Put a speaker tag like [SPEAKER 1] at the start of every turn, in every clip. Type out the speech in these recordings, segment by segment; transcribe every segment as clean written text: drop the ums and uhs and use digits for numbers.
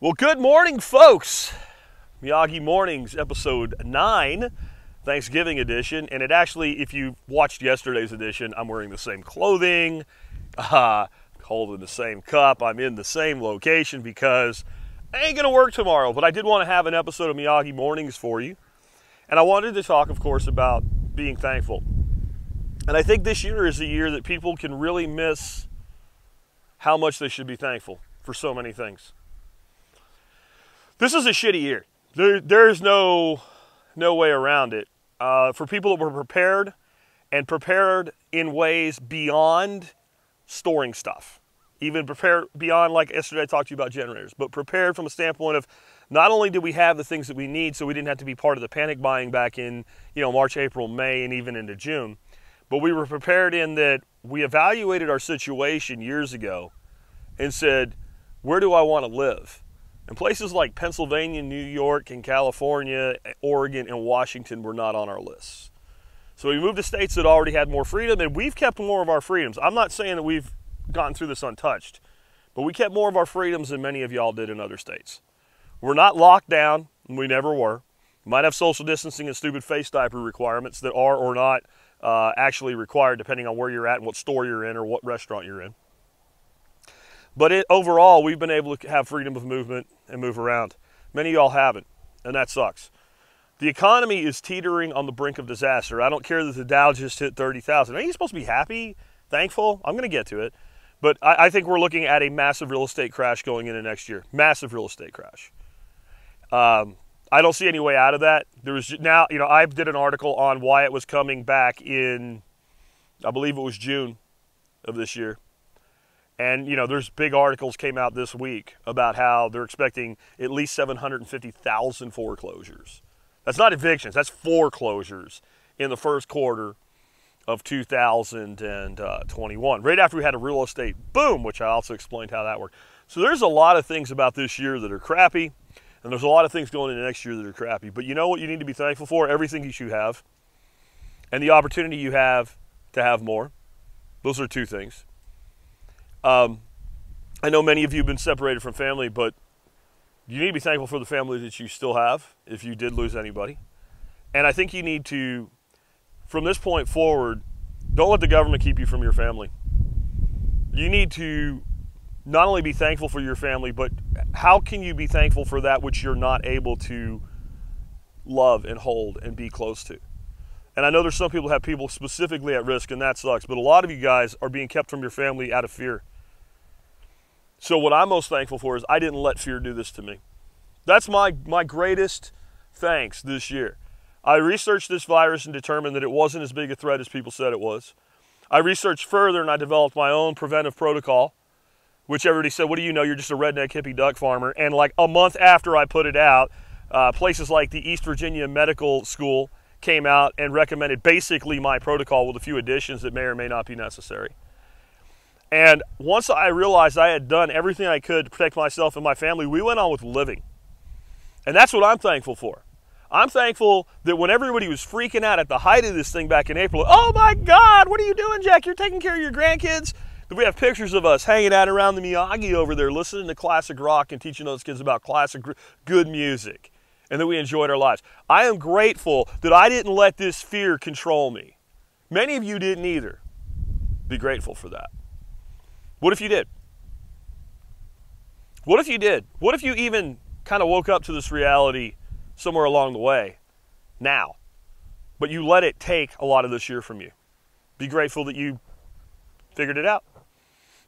[SPEAKER 1] Well, good morning, folks. Miyagi Mornings, episode 9, Thanksgiving edition. And it actually, if you watched yesterday's edition, I'm wearing the same clothing, holding the same cup. I'm in the same location because I ain't going to work tomorrow. But I did want to have an episode of Miyagi Mornings for you. And I wanted to talk, of course, about being thankful. And I think this year is a year that people can really miss how much they should be thankful for so many things. This is a shitty year. There's no way around it. For people that were prepared and prepared in ways beyond storing stuff. Even prepared beyond, like yesterday I talked to you about generators, but prepared from a standpoint of not only did we have the things that we need so we didn't have to be part of the panic buying back in March, April, May, and even into June, but we were prepared in that we evaluated our situation years ago and said, where do I want to live? And places like Pennsylvania, New York, and California, Oregon, and Washington were not on our lists. So we moved to states that already had more freedom, and we've kept more of our freedoms. I'm not saying that we've gotten through this untouched, but we kept more of our freedoms than many of y'all did in other states. We're not locked down, and we never were. We might have social distancing and stupid face diaper requirements that are or not actually required depending on where you're at and what store you're in or what restaurant you're in. But overall, we've been able to have freedom of movement and move around. Many of y'all haven't, and that sucks. The economy is teetering on the brink of disaster. I don't care that the Dow just hit 30,000. Are you supposed to be happy, thankful? I'm going to get to it. But I think we're looking at a massive real estate crash going into next year. Massive real estate crash. I don't see any way out of that. I did an article on why it was coming back in, I believe it was June of this year. And, there's big articles came out this week about how they're expecting at least 750,000 foreclosures. That's not evictions, that's foreclosures in the first quarter of 2021, right after we had a real estate boom, which I also explained how that worked. So there's a lot of things about this year that are crappy, and there's a lot of things going into next year that are crappy. But you know what you need to be thankful for? Everything that you have, and the opportunity you have to have more. Those are two things. I know many of you have been separated from family, but you need to be thankful for the family that you still have if you did lose anybody. And I think you need to, from this point forward, don't let the government keep you from your family. You need to not only be thankful for your family, but how can you be thankful for that which you're not able to love and hold and be close to? And I know there's some people who have people specifically at risk, and that sucks, but a lot of you guys are being kept from your family out of fear. So what I'm most thankful for is I didn't let fear do this to me. That's my greatest thanks this year. I researched this virus and determined that it wasn't as big a threat as people said it was. I researched further and I developed my own preventive protocol, which everybody said, what do you know, you're just a redneck hippie duck farmer. And like a month after I put it out, places like the East Virginia Medical School came out and recommended basically my protocol with a few additions that may or may not be necessary. And once I realized I had done everything I could to protect myself and my family, we went on with living. And that's what I'm thankful for. I'm thankful that when everybody was freaking out at the height of this thing back in April, oh my God, what are you doing, Jack? You're taking care of your grandkids? That we have pictures of us hanging out around the Miyagi over there, listening to classic rock and teaching those kids about classic good music, and that we enjoyed our lives. I am grateful that I didn't let this fear control me. Many of you didn't either. Be grateful for that. What if you did? What if you did? What if you even kind of woke up to this reality somewhere along the way now, but you let it take a lot of this year from you? Be grateful that you figured it out.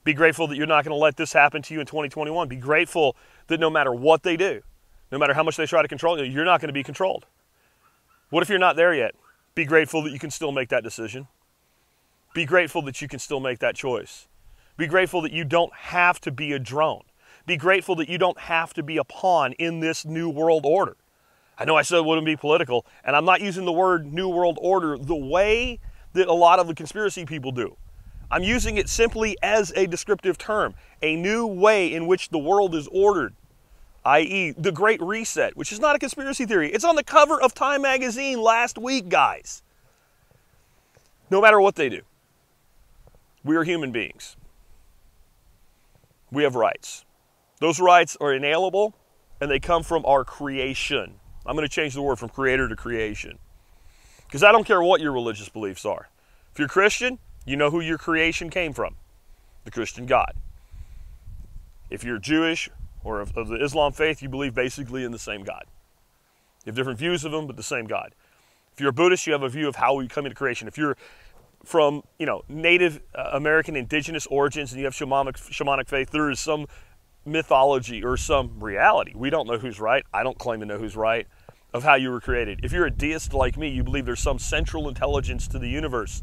[SPEAKER 1] Be grateful that you're not going to let this happen to you in 2021. Be grateful that no matter what they do, no matter how much they try to control you, you're not going to be controlled. What if you're not there yet? Be grateful that you can still make that decision. Be grateful that you can still make that choice. Be grateful that you don't have to be a drone. Be grateful that you don't have to be a pawn in this new world order. I know I said it wouldn't be political, and I'm not using the word new world order the way that a lot of the conspiracy people do. I'm using it simply as a descriptive term, a new way in which the world is ordered, i.e. the Great Reset, which is not a conspiracy theory. It's on the cover of Time magazine last week, guys. No matter what they do, we are human beings. We have rights. Those rights are inalienable, and they come from our creation. I'm going to change the word from creator to creation. Because I don't care what your religious beliefs are. If you're Christian, you know who your creation came from. The Christian God. If you're Jewish or of the Islam faith, you believe basically in the same God. You have different views of him, but the same God. If you're a Buddhist, you have a view of how we come into creation. If you're from, Native American indigenous origins and you have shamanic faith, there is some mythology or some reality. We don't know who's right. I don't claim to know who's right of how you were created. If you're a deist like me, you believe there's some central intelligence to the universe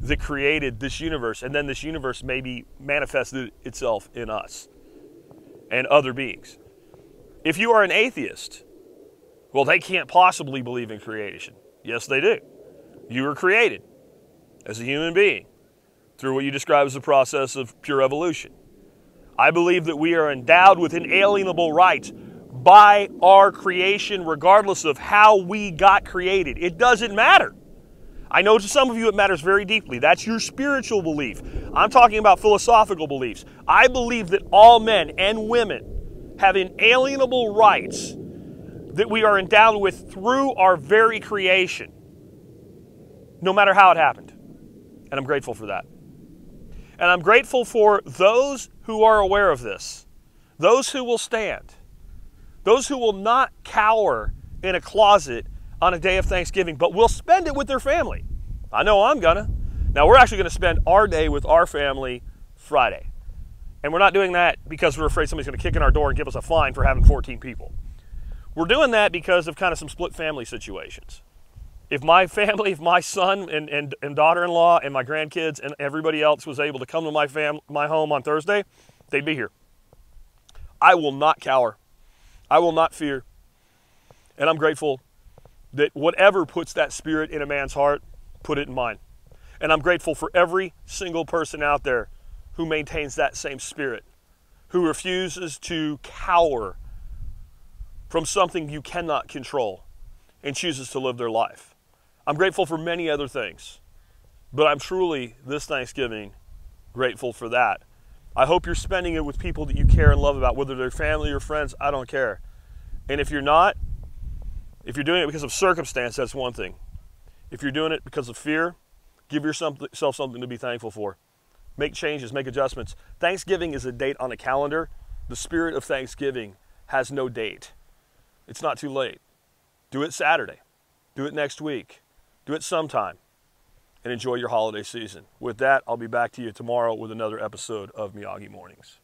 [SPEAKER 1] that created this universe, and then this universe maybe manifested itself in us and other beings. If you are an atheist, well, they can't possibly believe in creation. Yes, they do. You were created as a human being through what you describe as the process of pure evolution. I believe that we are endowed with inalienable rights by our creation, regardless of how we got created. It doesn't matter. I know to some of you it matters very deeply. That's your spiritual belief. I'm talking about philosophical beliefs. I believe that all men and women have inalienable rights that we are endowed with through our very creation, no matter how it happened. And I'm grateful for that. And I'm grateful for those who are aware of this, those who will stand, those who will not cower in a closet on a day of Thanksgiving, but will spend it with their family. I know I'm gonna. Now, we're actually gonna spend our day with our family Friday. And we're not doing that because we're afraid somebody's gonna kick in our door and give us a fine for having 14 people. We're doing that because of kind of some split family situations. If my family, if my son and daughter-in-law and my grandkids and everybody else was able to come to my home on Thursday, they'd be here. I will not cower. I will not fear. And I'm grateful that whatever puts that spirit in a man's heart, put it in mine. And I'm grateful for every single person out there who maintains that same spirit, who refuses to cower from something you cannot control and chooses to live their life. I'm grateful for many other things, but I'm truly, this Thanksgiving, grateful for that. I hope you're spending it with people that you care and love about, whether they're family or friends, I don't care. And if you're not, if you're doing it because of circumstance, that's one thing. If you're doing it because of fear, give yourself something to be thankful for. Make changes, make adjustments. Thanksgiving is a date on a calendar. The spirit of Thanksgiving has no date. It's not too late. Do it Saturday. Do it next week. Do it sometime. And enjoy your holiday season. With that, I'll be back to you tomorrow with another episode of Miyagi Mornings.